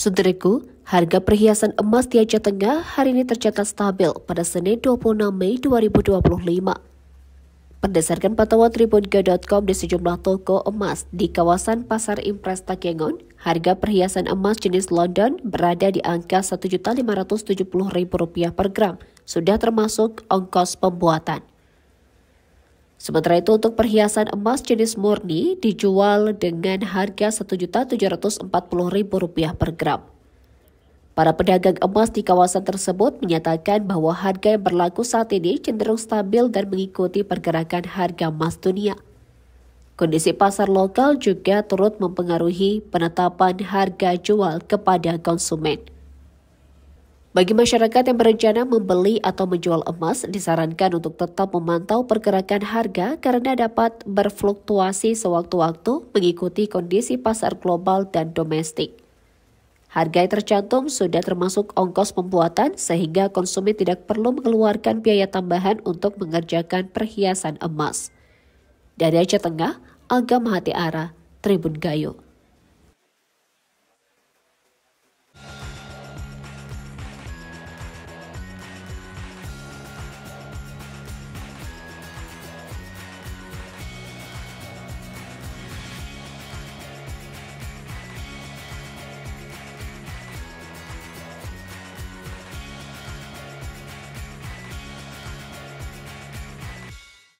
Saudaraku, harga perhiasan emas di Aceh Tengah hari ini tercatat stabil pada Senin 26 Mei 2025. Berdasarkan pantauan tribunga.com di sejumlah toko emas di kawasan Pasar Impres Takengon, harga perhiasan emas jenis London berada di angka Rp1.570.000 per gram, sudah termasuk ongkos pembuatan. Sementara itu untuk perhiasan emas jenis murni dijual dengan harga Rp1.740.000 per gram. Para pedagang emas di kawasan tersebut menyatakan bahwa harga yang berlaku saat ini cenderung stabil dan mengikuti pergerakan harga emas dunia. Kondisi pasar lokal juga turut mempengaruhi penetapan harga jual kepada konsumen. Bagi masyarakat yang berencana membeli atau menjual emas, disarankan untuk tetap memantau pergerakan harga karena dapat berfluktuasi sewaktu-waktu mengikuti kondisi pasar global dan domestik. Harga yang tercantum sudah termasuk ongkos pembuatan sehingga konsumen tidak perlu mengeluarkan biaya tambahan untuk mengerjakan perhiasan emas. Dari Aceh Tengah, Agam Hati Ara, Tribun Gayo.